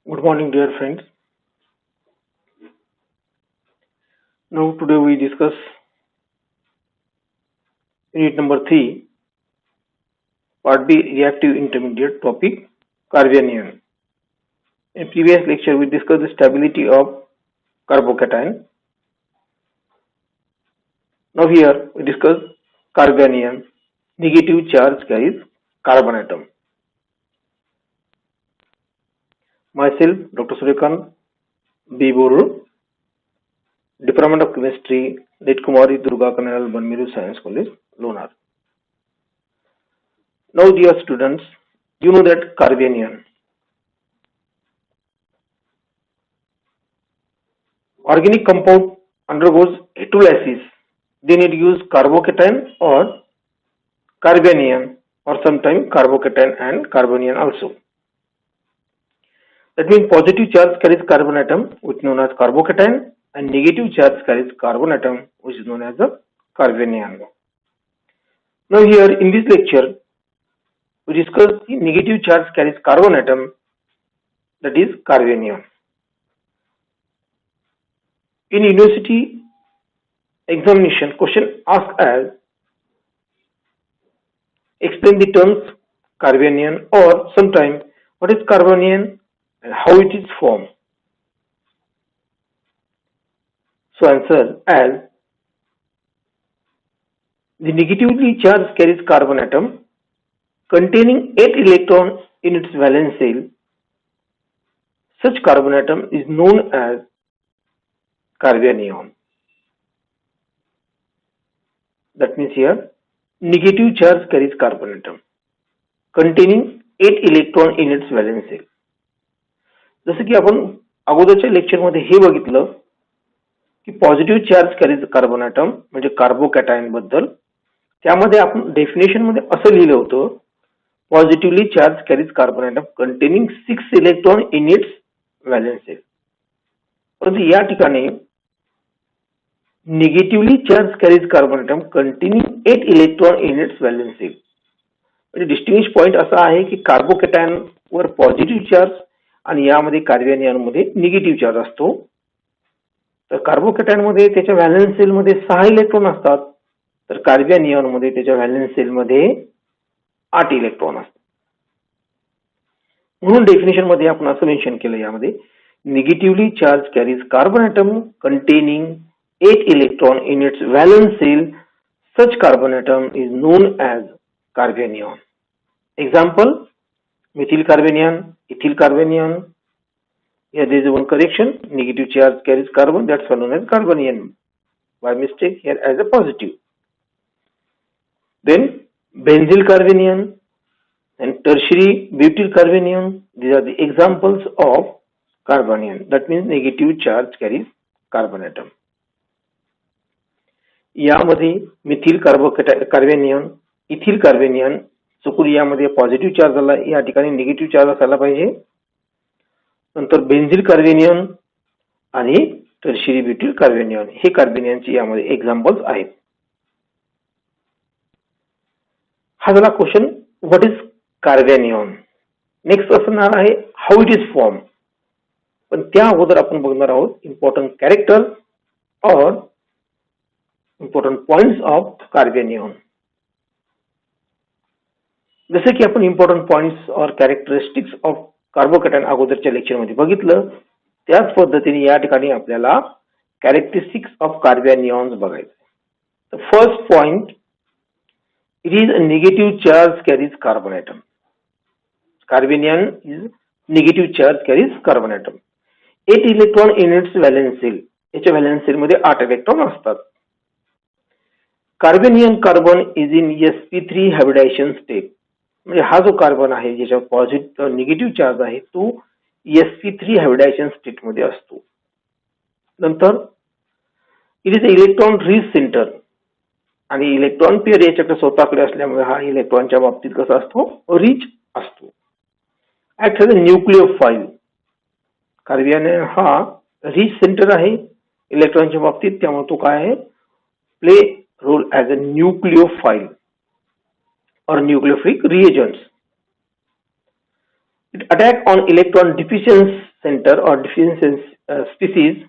Good morning, dear friends. Now, today we discuss unit number 3, part B, reactive intermediate topic, carbanion. In previous lecture, we discussed the stability of carbocation. Now, here we discuss carbanion, negative charge carries carbon atom. Myself, Dr. Suryakant B. Boru, Department of Chemistry, Nitkumari Durga Kanal Banmiru Science College, Lonar. Now, dear students, you know that carbanion, organic compound undergoes hydrolysis, then it use carbocation or carbanion or sometimes carbocation and carbanion also. That means positive charge carries carbon atom which is known as carbocation and negative charge carries carbon atom which is known as the carbanion. Now here in this lecture we discuss the negative charge carries carbon atom, that is carbanion. In university examination, question asked as explain the terms carbanion or sometime what is carbanion and how it is formed. So answer as the negatively charged carries carbon atom containing 8 electrons in its valence shell. Such carbon atom is known as carbanion. That means here negative charge carries carbon atom containing 8 electron in its valence shell. जसं की आपण अगोदरच्या lecture मध्ये हे बघितलं की positive charge carries carbon atom म्हणजे carbocation बद्दल, त्यामध्ये आपण डेफिनेशन मध्ये असं लिहिलं होतं positively charge carries carbon atom containing 6 electron in its valence shell. परंतु या ठिकाणी negatively charge carries carbon atom containing 8 electron in its valence shell. म्हणजे डिस्टिंग्विश पॉइंट असा आहे की कार्बोकॅटायन वर पॉझिटिव्ह चार्ज आणि यामध्ये कार्बनियन मध्ये निगेटिव्ह चार्ज असतो. तर कार्बोकॅटायन मध्ये त्याच्या व्हॅलेन्स सेल मध्ये 6 इलेक्ट्रॉन असतात, तर कार्बनियन मध्ये त्याच्या व्हॅलेन्स सेल मध्ये 8 इलेक्ट्रॉन असतात. म्हणून डेफिनेशन मध्ये आपण असं मेन्शन केलं यामध्ये negatively charge carries carbon atom containing 8 electron in its valence shell. Such carbon atom is known as carbanion. Example methyl carbanion, ethyl carbanion. Here there is one correction, negative charge carries carbon, that's known as carbanion by mistake here as a positive. Then benzyl carbanion and tertiary butyl carbanion, these are the examples of carbanion. That means negative charge carries carbon atom. यामध्ये Mithil carbanion, ethyl carbanion चुकून यामध्ये positive charge आला, या ठिकाणी negative charge असायला पाहिजे. नंतर बेन्झिल कार्बेनियन आणि टर्शियरी ब्युटिल कार्बेनियन हे कार्बेनियनचे यामध्ये एक्झाम्पल्स आहेत. हा झाला क्वेश्चन व्हॉट इज कार्बेनियन. नेक्स्ट असणार आहे हाऊ इट इज फॉर्म. पण त्या अगोदर आपण बघणार आहोत इम्पॉर्टंट कॅरेक्टर और इम्पॉर्टंट पॉइंट्स ऑफ कार्बेनियन. जसे की आपण इम्पॉर्टंट पॉइंट्स और कॅरेक्टरिस्टिक्स ऑफ कार्बोकॅटायन अगोदरच्या लेक्चर मध्ये बघितलं, त्याच पद्धतीने या ठिकाणी आपल्याला कॅरेक्टरिस्टिक्स ऑफ कार्बनियन्स बघायचे. तर first point, it is a negative charge carries carbon atom. Carbanion is negative charge carries carbon atom. 8 electron in its valence shell. याच्या व्हॅलेन्स सेल मध्ये 8 इलेक्ट्रॉन असतात. Carbanion carbon is in sp3 hybridization state. म्हणजे हा जो carbon आहे ज्याच्यावर positive negative charge आहे तो sp3 हायब्रिडायझेशन स्टेट मध्ये असतो. नंतर it is electron rich centre आणि इलेक्ट्रॉन पेअर याच्याकडे स्वतःकडे असल्यामुळे हा इलेक्ट्रॉनच्या बाबतीत कसा असतो, रिच असतो. Act as a nucleophile. Carbanion हा रिच सेंटर आहे इलेक्ट्रॉनच्या बाबतीत, त्यामुळे तो काय आहे, play role as a nucleophile or nucleophilic reagents. It attack on electron deficient center or different species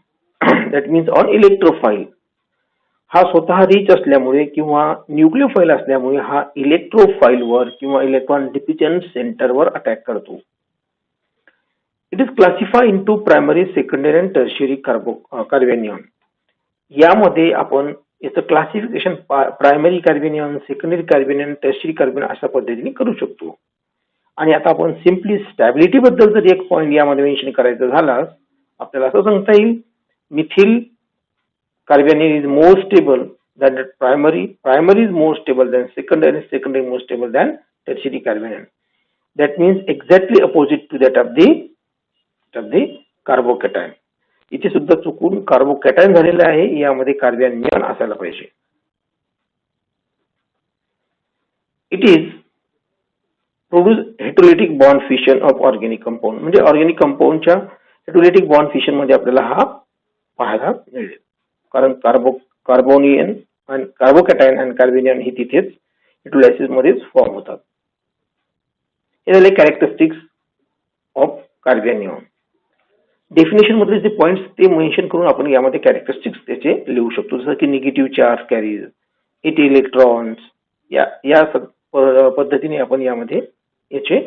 that means on electrophile. हा स्वतः रिच असल्यामुळे किंवा न्यूक्लियोफाइल असल्यामुळे हा इलेक्ट्रोफाइलवर किंवा इलेक्ट्रॉन डिफिशियंट सेंटरवर अटॅक करतो. It is classify into primary, secondary and tertiary carbanion. यामध्ये आपण याचं classification primary carbanion, secondary carbanion, tertiary carbanion अशा पद्धतीने करू शकतो. आणि आता आपण सिम्पली स्टॅबिलिटी बद्दल जर एक पॉइंट यामध्ये मेन्शन करायचं झाला, आपल्याला असं सांगता येईल Mithil कार्बेनियन is more stable than the primary. Primary is more stable than secondary. Secondary more stable than tertiary carbanion. That means exactly opposite to that of the carbocation. इथे सुद्धा चुकून कार्बोकॅटायन झालेलं आहे, यामध्ये कार्बेनियन असायला पाहिजे. It is produce heterolytic bond fission of organic compound. म्हणजे organic कंपाऊंडच्या heterolytic bond fission मध्ये आपल्याला हा पाहायला मिळेल. कारण कार्बोनियन आणि कार्बोकॅटायन आणि कार्बेनियन ही तिथेच हेटेरोलायसिस मध्येच फॉर्म होतात. हे झाले कॅरेक्टरिस्टिक्स ऑफ कार्बेनियन. डेफिनेशन मधले जे पॉइंट्स ते मेन्शन करून आपण यामध्ये कॅरेक्टरिस्टिक्स त्याचे लिहू शकतो. जसं की निगेटिव्ह चार्ज कॅरीज, 8 इलेक्ट्रॉन्स, या पद्धतीने आपण यामध्ये याचे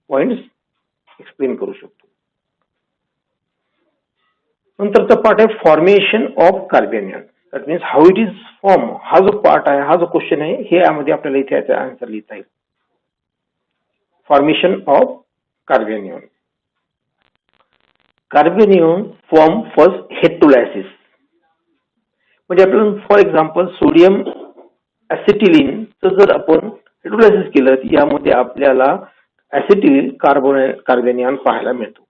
पॉइंट्स एक्सप्लेन करू शकतो. नंतरचा पार्ट आहे formation of carbanion. That means how it is form. हा जो पार्ट आहे, हा जो क्वेश्चन आहे, हे यामध्ये आपल्याला इथे याचा आन्सर लिहिता येईल. Formation of carbanion. Carbanion form first heterolysis. म्हणजे आपण फॉर एक्झाम्पल सोडियम ऍसिटिलीन जर आपण हेटेरोलायसिस केलं, यामध्ये आपल्याला ऍसिटिलीन कार्बेनियन पाहायला मिळतो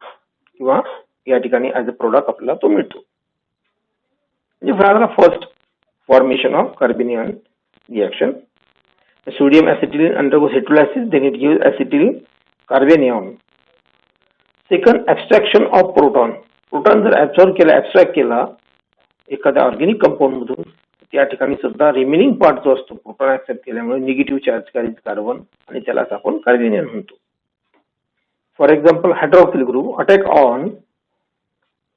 किंवा या ठिकाणी ऍज अ प्रोडक्ट आपल्याला तो मिळतो. म्हणजे first formation of carbanion reaction. Sodium acetylene undergoes heterolysis, then it gives acetylene carbanion. Second abstraction of proton. Proton जर ऍब्सॉर्ब केला, ऍब्स्ट्रॅक्ट केला एखाद्या ऑर्गॅनिक कंपाऊंड मधून, त्या ठिकाणी सुद्धा रिमेनिंग पार्ट जो असतो प्रोटॉन ऍक्सेप्ट केल्यामुळे निगेटिव्ह चार्ज कॅरीज कार्बन, आणि त्यालाच आपण कार्बेनियन म्हणतो. For example hydroxyl group attack on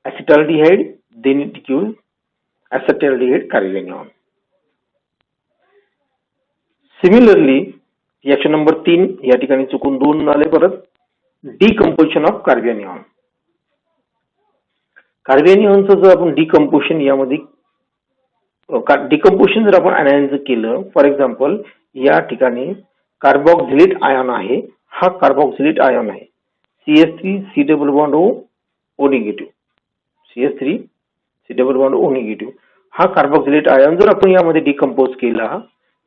acetaldehyde, then it gives acetaldehyde carbanion. Similarly, reaction number 3 या ठिकाणी चुकून 2 आले परत. Decomposition of कार्बेनियन. कार्बेनियनचं जर आपण डिकम्पोजिशन यामध्ये डिकम्पोजिशन जर आपण अनालाइज केलं, फॉर एक्झाम्पल या ठिकाणी कार्बोक्सिलेट आयन आहे, हा कार्बोक्सिलेट आयन आहे CH3 C double bond O negative, CH3 C double bond O negative. हा कार्बोक्सिलेट आयन जर आपण यामध्ये डिकम्पोज केला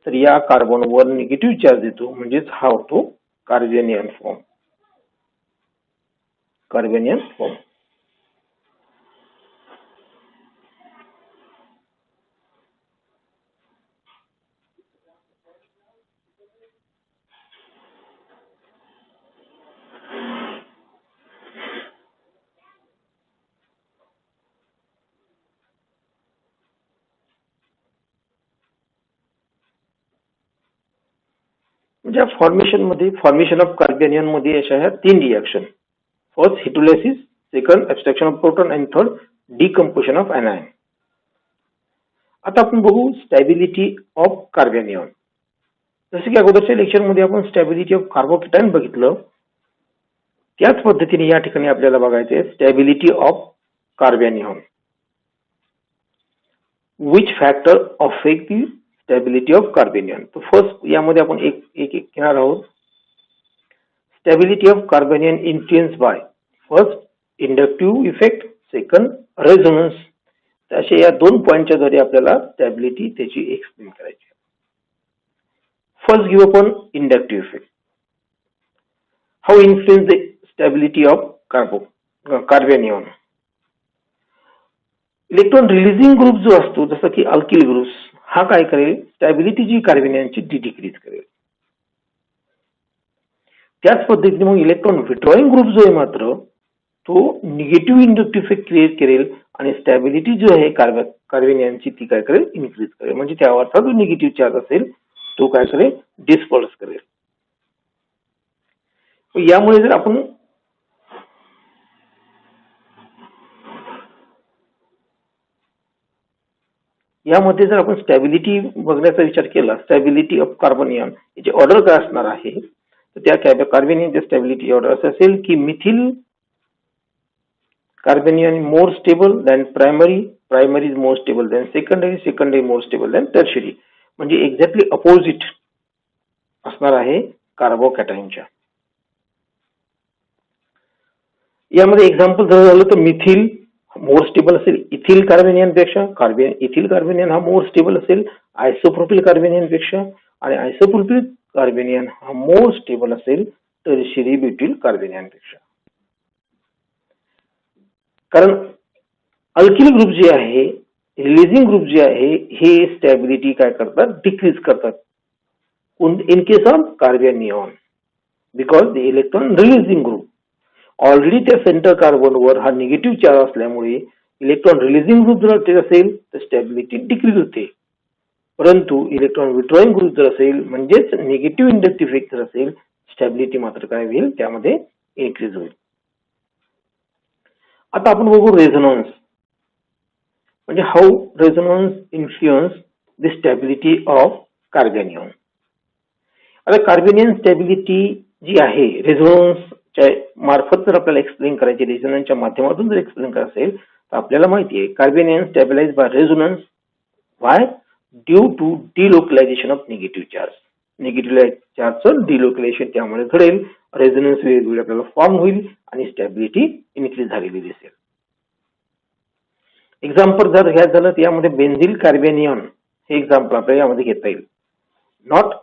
तर या कार्बनवर निगेटिव्ह चार्ज येतो, म्हणजेच हा होतो कार्बेनियन फॉर्म. Carbanion form. म्हणजे फॉर्मेशन ऑफ कार्बेनियन मध्ये अशा ह्या 3 reaction. First heterolysis, second abstraction of proton आणि थर्ड डिकम्पोजिशन ऑफ एनायन. आता आपण बघू स्टॅबिलिटी ऑफ कार्बेनियन. जसे की अगोदरच्या लेक्चर मध्ये आपण स्टॅबिलिटी ऑफ कार्बोकॅटायन बघितलं, त्याच पद्धतीने या ठिकाणी आपल्याला बघायचे stability of carbanion. Which factor affect the stability of carbanion. तर फर्स्ट यामध्ये आपण एक घेणार आहोत. Stability of carbanion influence by first inductive effect, second resonance. अशा या 2 पॉइंटच्या द्वारे आपल्याला स्टॅबिलिटी त्याची एक्सप्लेन करायची. फर्स्ट घेऊ आपण inductive effect. How influence the stability of carbanion. Electron releasing group जो असतो जसं की अल्किल ग्रुप्स, हा काय करेल, स्टॅबिलिटी जी कार्बेनियनची डिक्रीज करेल. त्याच पद्धतीने मग इलेक्ट्रॉन विड्रॉइंग ग्रुप जो आहे मात्र तो निगेटिव्ह इंडक्टिव्ह इफेक्ट क्रिएट करेल आणि स्टॅबिलिटी जो आहे कार्बेनियनची ती काय करेल, इन्क्रीज करेल. म्हणजे त्यावरचा जो निगेटिव्ह चार्ज असेल तो काय करेल, डिस्पर्स करेल. यामुळे जर आपण यामध्ये जर आपण स्टॅबिलिटी बघण्याचा विचार केला, स्टॅबिलिटी ऑफ कार्बोनियन याची ऑर्डर काय असणार आहे, तर त्या कार्बोनियनच्या स्टॅबिलिटी ऑर्डर असं असेल की methyl carbanion more stable than primary, primary is more stable than secondary, secondary more stable than tertiary. म्हणजे एक्झॅक्टली अपोजिट असणार आहे कार्बोकॅटायनच्या. यामध्ये एक्झाम्पल जर झालं तर मिथिल मोर स्टेबल असेल इथिल कार्बोनियन पेक्षा, इथिल कार्बोनियन हा मोर स्टेबल असेल आयसोप्रोपिल कार्बोनियन पेक्षा, आणि आयसोप्रोपिल कार्बोनियन हा मोर स्टेबल असेल टर्शियरी ब्युटिल कार्बोनियन पेक्षा. कारण अल्किल ग्रुप जे आहे, रिलीजिंग ग्रुप जे आहे, हे स्टॅबिलिटी काय करतात, डिक्रीज करतात in case of carbanion, because the electron releasing group already त्या सेंटर कार्बनवर हा निगेटिव्ह चार्ज असल्यामुळे इलेक्ट्रॉन रिलीजिंग ग्रुप जर असेल तर स्टॅबिलिटी डिक्रीज होते. परंतु इलेक्ट्रॉन विड्रॉइंग ग्रुप जर असेल म्हणजेच निगेटिव्ह इंडक्टिव्ह इफेक्ट जर असेल, स्टॅबिलिटी मात्र काय होईल, त्यामध्ये इन्क्रीज होईल. आता आपण बघू रेझोनन्स, म्हणजे how resonance influence the stability of carbanion. आता कार्बोनियन स्टॅबिलिटी जी आहे रेझोनन्सच्या मार्फत जर आपल्याला एक्सप्लेन करायची, रेझोनन्सच्या माध्यमातून जर एक्सप्लेन करायचं असेल तर आपल्याला माहिती आहे carbanion stabilize by resonance. Why? Due to delocalization of negative charge. Negative चार्जचं डिलोकलायझेशन त्यामुळे घडेल, रेझोनन्स वेगवेगळे आपल्याला फॉर्म होईल आणि स्टॅबिलिटी इन्क्रीज झालेली दिसेल. एक्झाम्पल जर घ्यायचं झालं तर यामध्ये बेन्झिल कार्बोनियन हे एक्झाम्पल आपल्याला यामध्ये घेता येईल. नॉट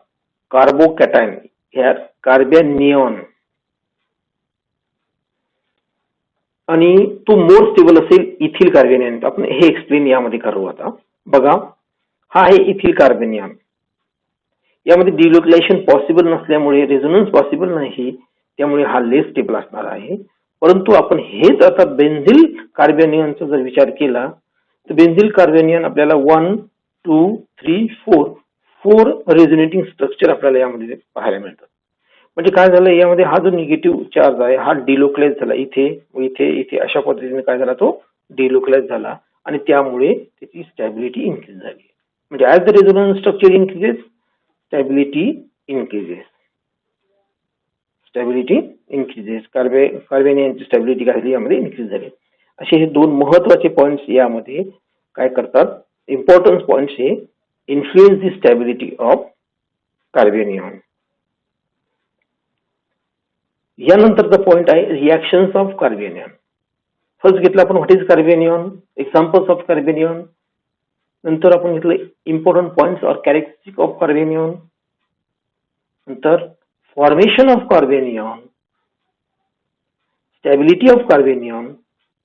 कार्बोकॅटायन, हेअर कार्बोनियन, आणि तो मोर स्टेबल असेल इथिल कार्बोनियन. आपण हे एक्सप्लेन यामध्ये करू. आता बघा, हा आहे इथिल कार्बोनियन. यामध्ये डिलोकलायझेशन पॉसिबल नसल्यामुळे रेझोनन्स पॉसिबल नाही, त्यामुळे हा लेस स्टेबल असणार आहे. परंतु आपण हेच आता बेन्झिल कार्बोनियनचा जर विचार केला तर बेन्झिल कार्बोनियन आपल्याला 1, 2, 3, 4 रेझोनेटिंग स्ट्रक्चर आपल्याला यामध्ये पाहायला मिळतात. म्हणजे काय झालं, यामध्ये हा जो निगेटिव्ह चार्ज आहे हा डिलोकलाइज झाला, इथे इथे इथे अशा पद्धतीने काय झाला, तो डिलोकलाइज झाला आणि त्यामुळे त्याची स्टॅबिलिटी इन्क्रीज झाली. म्हणजे as the resonance structure increases, stability increases, stability increases. कार्बोनियनची स्टॅबिलिटी काय झाली, यामध्ये इन्क्रीज झाली. असे हे दोन महत्वाचे पॉइंट्स यामध्ये काय करतात, इम्पॉर्टन्स पॉइंट्स हे influence the stability of carbanion. यानंतरचा पॉइंट आहे रिएक्शन्स ऑफ कार्बोनियन. फर्स्ट घेतला आपण what is carbanion, examples of carbanion. नंतर आपण घेतलं इम्पॉर्टंट पॉइंट्स और कॅरेक्टरिस्टिक ऑफ कार्बोनियन. नंतर formation of carbanion, stability of carbanion,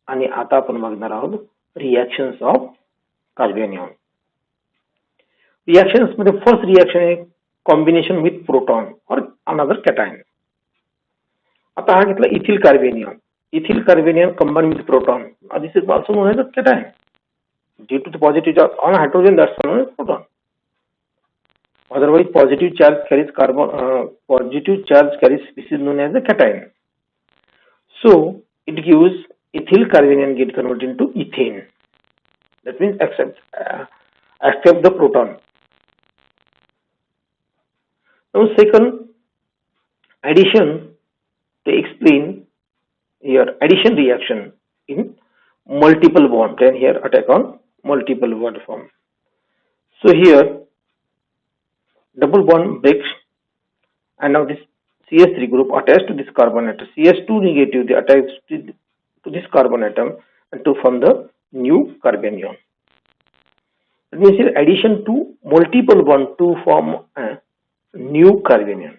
आणि आता आपण बघणार आहोत रिएक्शन्स ऑफ कार्बोनियन. रिएक्शन्स मध्ये फर्स्ट रिएक्शन आहे कॉम्बिनेशन विथ प्रोटॉन और अनदर कॅटायन. आता हा घेतला ethyl carbanion. Ethyl carbanion combined with proton. This is also known as a cation. Due to the positive charge on hydrogen, that's known as proton. Otherwise, positive charge carries this is known as a cation. So it gives ethyl carbanion get converted into ethane. That means accept the proton. Now second addition, to explain here addition reaction in multiple bond. Then here attack on multiple bond form. So here double bond breaks and now this CH3 group attached to this carbon atom. CH2 negative, they attach to this carbon atom and to form the new carbanion. That means here addition to multiple bond to form a new carbanion.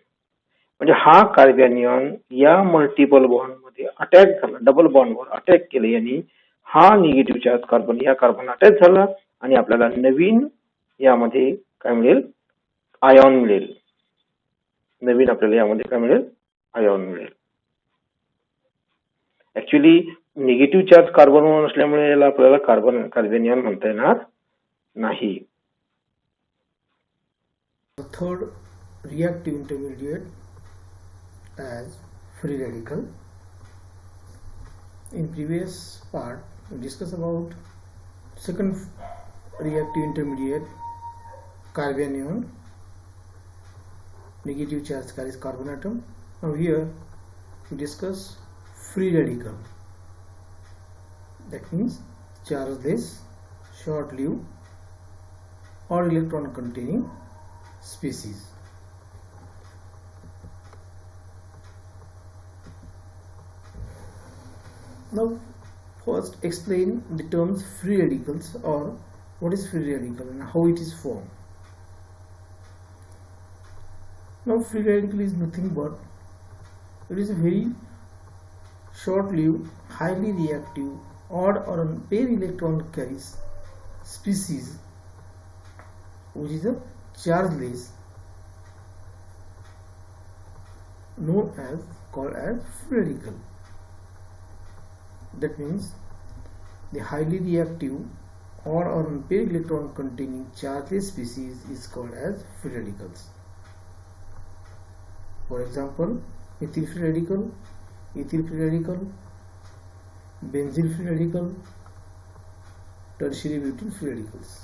म्हणजे हा कार्बोनियन या multiple bond मध्ये attack झाला, double bond वर attack केले यांनी, हा negative charge carbon या carbon attach झाला आणि आपल्याला नवीन यामध्ये काय मिळेल, आयॉन मिळेल. नवीन आपल्याला यामध्ये काय मिळेल, आयॉन मिळेल. ऍक्च्युली निगेटिव्ह चार्ज कार्बन असल्यामुळे याला आपल्याला कार्बोनियन म्हणता येणार नाही. Third reactive intermediate as free radical. In previous part we discussed about second reactive intermediate carbanion, negative charge carries carbon atom. Now here we discuss free radical. That means chargeless, short-lived or electron containing species. Now first explain the terms free radicals, or what is free radical and how it is formed. Now free radical is nothing but it is a very short-lived, highly reactive, odd or unpaired electron carries species which is a chargeless, called as free radical. That means the highly reactive odd or unpaired electron containing chargeless species is called as free radicals. For example, methyl free radical, ethyl free radical, benzyl free radical, tertiary butyl free radicals.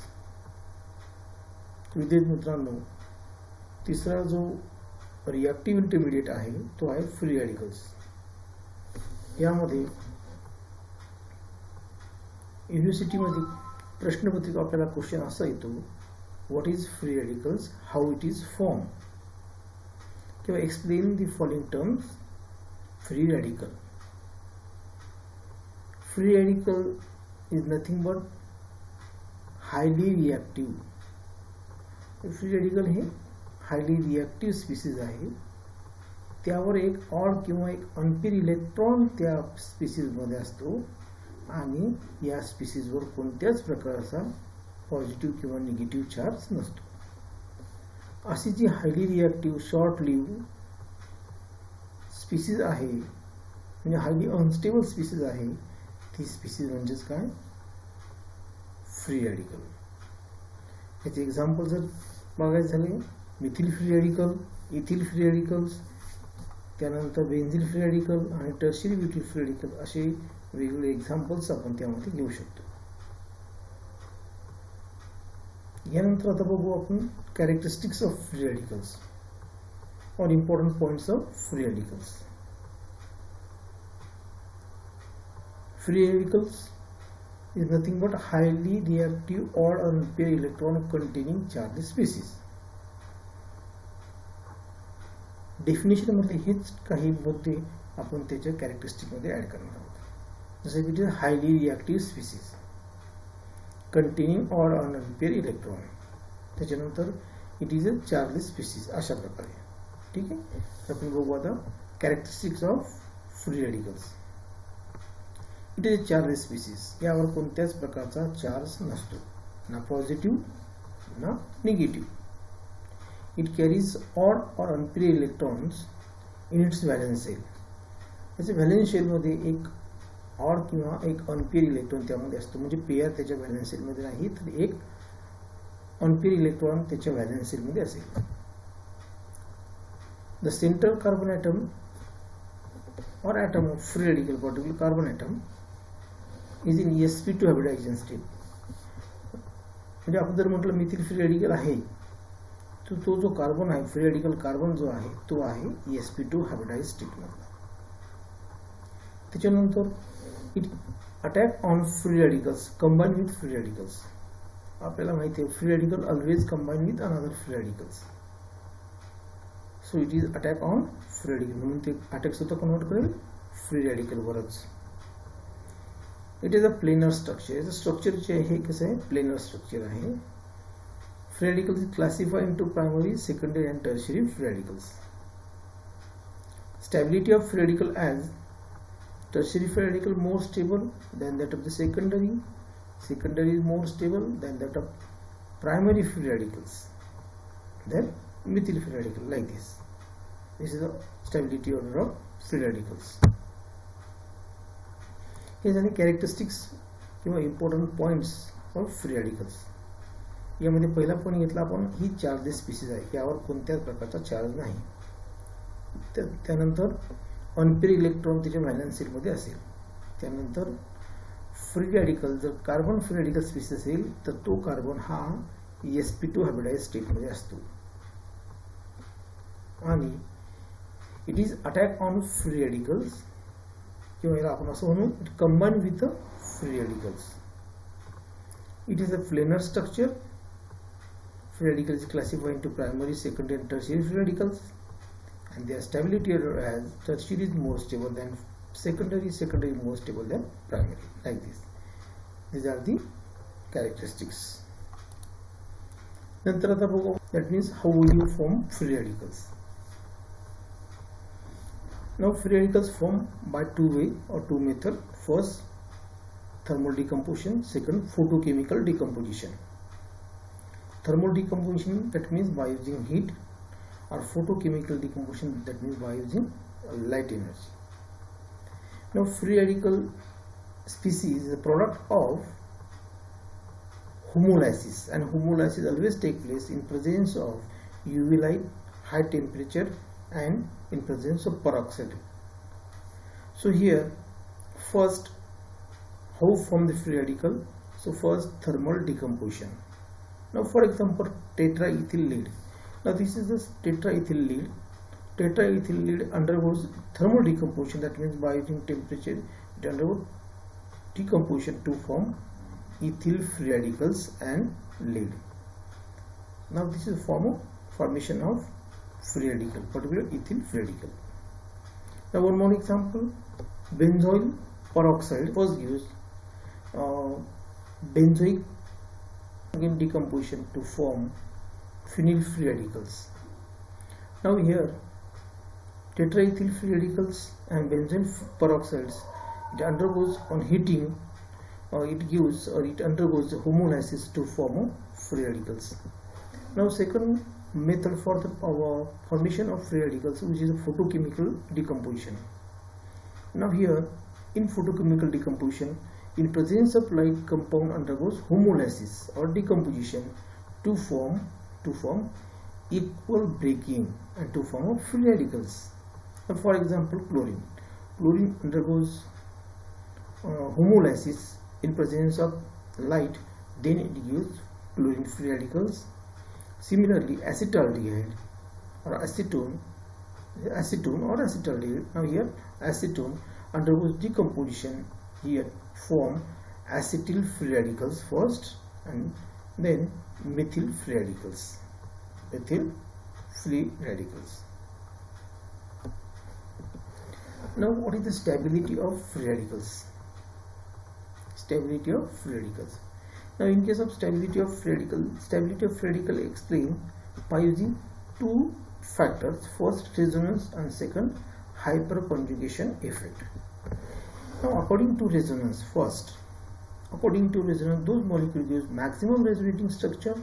विद्यार्थी मित्रांनो, तिसरा जो reactive intermediate आहे तो आहे free radicals. यामध्ये युनिव्हर्सिटीमध्ये प्रश्नपत्रिका आपल्याला क्वेश्चन असा येतो, what is free radicals, how it is form, किंवा explain the following terms. Free radical. Free radical is nothing but highly reactive. Free radical हे हायली रिएक्टिव्ह स्पीसीज आहे. त्यावर एक ऑड किंवा एक अनपेअर इलेक्ट्रॉन त्या स्पीसीज मध्ये असतो आणि या स्पीसीजवर कोणत्याच प्रकारचा पॉझिटिव्ह किंवा निगेटिव्ह चार्ज नसतो. अशी जी highly reactive short live species आहे, म्हणजे हायली अनस्टेबल स्पीसीज आहे, ती स्पीसीज म्हणजेच काय, फ्री रॅडिकल. याचे एक्झाम्पल जर बघायचे झाले, Mithil free radical, ethyl free radicals, त्यानंतर बेन्झिल फ्री रॅडिकल आणि टर्शियरी ब्युटिल फ्री रॅडिकल, असे वेगवेगळे एक्झाम्पल्स आपण त्यामध्ये घेऊ शकतो. यानंतर आता बघू आपण कॅरेक्टरिस्टिक्स ऑफ फ्री रॅडिकल्स और important points of free radicals. Free radicals is nothing but highly reactive odd or unpaired electron containing charged species. Definition मध्ये हेच काही मुद्दे आपण त्याच्या कॅरेक्टरिस्टिक मध्ये ऍड करणार आहोत. जसे की it is highly reactive species containing odd और अनपेअर्ड इलेक्ट्रॉन, त्याच्यानंतर it is a chargeless species, अशा प्रकारे. ठीक आहे. आपण बघू आता characteristics of free radicals. It is a chargeless species. यावर कोणत्याच प्रकारचा चार्ज नसतो, ना पॉझिटिव्ह ना निगेटिव्ह. इट कॅरीज ऑड और unpaired electrons in its valence shell. त्याच्या व्हॅलेन्स शेलमध्ये एक ऑड किंवा एक अनपेअर्ड इलेक्ट्रॉन त्यामध्ये असतो, म्हणजे पेअर त्याच्या व्हॅलेन्स शेलमध्ये नाही तर एक अनपेअर्ड इलेक्ट्रॉन त्याच्या व्हॅलेन्स शेलमध्ये असेल. The central carbon atom or atom of free radical particle carbon atom is in sp2 hybridization state. म्हणजे आपण जर म्हटलं मिथिल फ्री रॅडिकल आहे, तर तो जो कार्बन आहे, फ्री रॅडिकल कार्बन जो आहे तो आहे sp2 हायब्रिडाइज स्टेट मध्ये. त्याच्यानंतर it attack on free radicals combine with free radicals. आपल्याला माहिती आहे free radical always combine with another free radicals. So it is attack on free radical, म्हणून ते अटॅक सुद्धा कन्वर्ट करेल फ्री रॅडिकल वरच. It is a planar structure. याचं structure जे आहे कसं आहे, प्लेनर स्ट्रक्चर आहे. Free radicals classify into primary, secondary and tertiary free radicals. Stability of free radical as tertiary free radical more stable than that of the secondary is more stable than that of primary free radicals, then methyl free radical, like this is the stability order of free radicals. Here are the characteristics किंवा important points of free radicals. यामध्ये पहिला point घेतला आपण, ही chargeless species आहे, यावर कोणत्याच प्रकारचा charge नाही. त्यानंतर अनपेअर इलेक्ट्रॉन त्याच्या व्हॅलेन्स शेल मध्ये असेल. त्यानंतर फ्री रॅडिकल जर कार्बन फ्री रॅडिकल स्पीसीज असेल तर तो कार्बन हा sp2 हायब्रिडाइज स्टेटमध्ये असतो आणि it is attack on free radicals किंवा याला आपण असं म्हणू it combine with free radicals. It is a planar structure. Free radicals classified into primary, secondary and tertiary free radicals, and their stability as tertiary is more stable than secondary, secondary more stable than primary, like this. These are the characteristics. नंतर आता बघू, that means how will you form free radicals. Now free radicals form by two way or two method. First, thermal decomposition. Second, photochemical decomposition. Thermal decomposition, that means by using heat, or photochemical decomposition, that means by using light energy. Now free radical species is a product of homolysis, and homolysis always take place in presence of UV light, high temperature and in presence of peroxide. So here first, how form the free radical? So first, thermal decomposition. Now for example, tetraethyl lead. Now this is the tetraethyl lead. Tetraethyl lead undergoes thermal decomposition, that means by using temperature it undergoes decomposition to form ethyl free radicals and lead. Now this is formation of free radical, particularly ethyl free radical. Now one more example, benzoyl peroxide was used benzoic again decomposition to form phenyl free radicals. Now here tetraethyl free radicals and benzoyl peroxides, it undergoes on heating, it undergoes homolysis to form free radicals. Now second method for the formation of free radicals, which is photochemical decomposition. Now here in photochemical decomposition, in presence of light, compound undergoes homolysis or decomposition to form equal breaking and to form free radicals. For example, chlorine undergoes homolysis in presence of light, then it gives chlorine free radicals. Similarly, acetaldehyde or acetone or acetaldehyde. Now here acetone undergoes decomposition, here form acetyl free radicals first and then methyl free radicals. Now what is the stability of free radicals? Now in case of stability of free radical explained by using two factors, first resonance and second hyperconjugation effect. Now according to resonance, those molecules use maximum resonating structure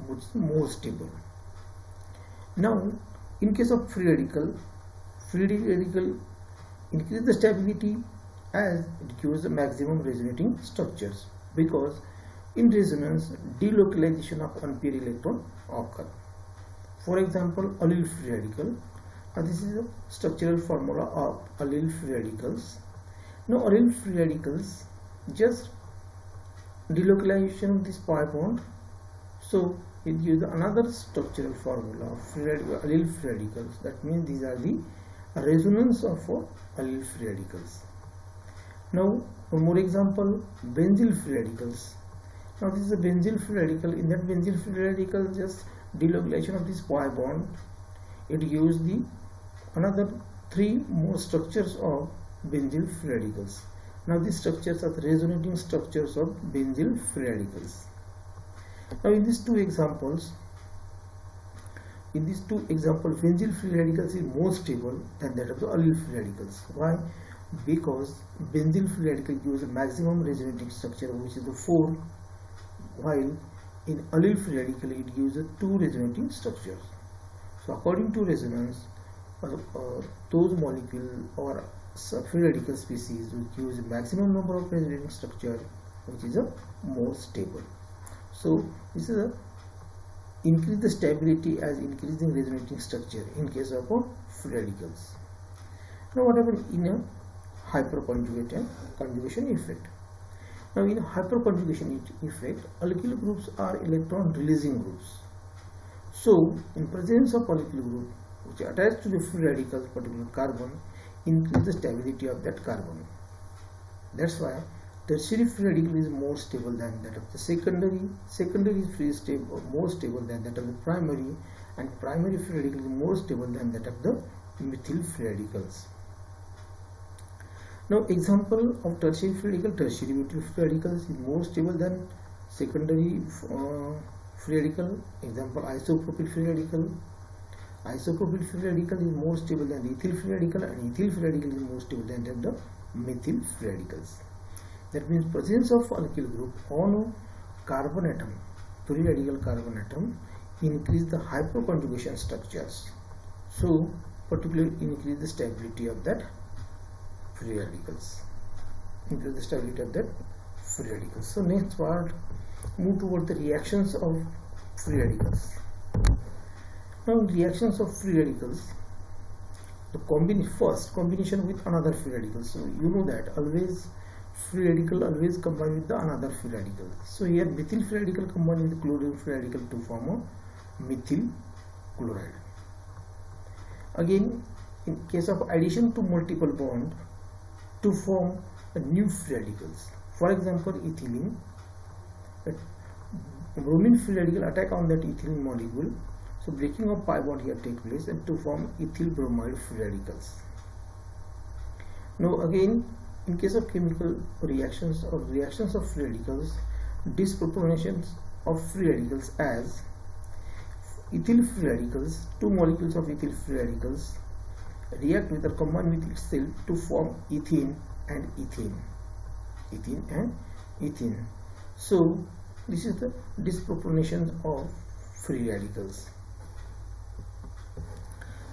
which is more stable. Now in case of free radical increase the stability as it gives the maximum resonating structures, because in resonance delocalization of unpaired electron occur. For example, allyl free radical. Now this is a structural formula of allyl free radicals. Now allyl free radicals just delocalization of this pi bond, so it gives another structural formula of allyl free radicals. That means these are the resonance of allyl free radicals. Now one more example, benzyl free radicals. Now this is a benzyl free radical. In that benzyl free radical, just delocalization of this pi bond, it gives the another three more structures of benzyl free radicals. Now these structures are the resonating structures of benzyl free radicals. Now in these two examples, benzyl free radicals is more stable than that of the allyl free radicals. Why? Because benzyl free radical gives a maximum resonating structure, which is the 4, while in allyl free radical it gives a 2 resonating structures. So according to resonance, those molecules or free radical species which use maximum number of resonating structure, which is a more stable. So this is a increase the stability as increasing resonating structure in case of free radicals. Now what happens in a hyperconjugate and conjugation effect? Now in hyperconjugation effect, alkyl groups are electron releasing groups. So in presence of alkyl group which attach to the free radical particular carbon, increase the stability of that carbon. That's why tertiary free radical is more stable than that of the secondary. Secondary is more stable than that of the primary, and primary free radical is more stable than that of the methyl free radicals. Now example of tertiary free radical, tertiary butyl free radicals is more stable than secondary free radical. Example, isopropyl free radical. Isopropyl free radical is more stable than ethyl free radical, and ethyl free radical is more stable than the methyl free radicals. That means presence of alkyl group on a carbon atom, free radical carbon atom, increase the hyperconjugation structures. So particularly increase the stability of that free radicals. Increase the stability of that free radicals. So next part, move toward the reactions of free radicals. Now reactions of free radicals, the first combination with another free radical. So you know that always free radical always combine with the another free radical. So here methyl free radical combine with chlorine free radical to form a methyl chloride. Again, in case of addition to multiple bond to form a new free radicals. For example, ethylene, bromine free radical attack on that ethylene molecule. So breaking of pi bond here take place and to form ethyl bromide free radicals. Now again, in case of chemical reactions or reactions of free radicals, disproportions of free radicals as ethyl free radicals, two molecules of ethyl free radicals react with or combine with itself to form ethene and ethene. Ethene and ethene. So this is the disproportion of free radicals.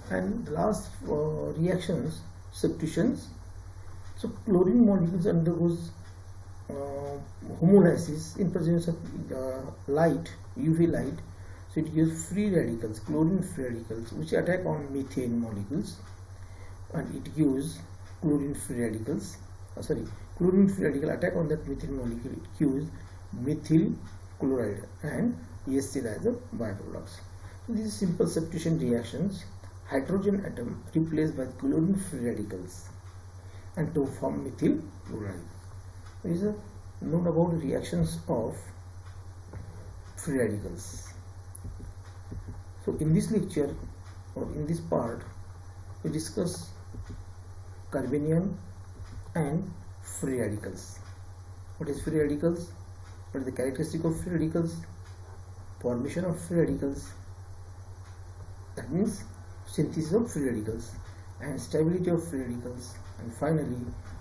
And the last reactions, substitutions. So chlorine molecules undergoes homolysis in presence of light, UV light. So it gives free radicals, chlorine free radicals, which attack on methane molecules, and it gives chlorine free radicals. Chlorine free radical attack on that methane molecule. It gives methyl chloride and HCl as a byproducts. So these simple substitution reactions. Hydrogen atom replaced by chlorine free radicals and to form methyl chloride. There is a note about reactions of free radicals. So in this lecture or in this part, we discuss carbanion and free radicals. What is free radicals? What is the characteristic of free radicals? Formation of free radicals. That means synthesis of free radicals and stability of free radicals, and finally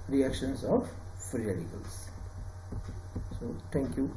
reactions of free radicals. So thank you.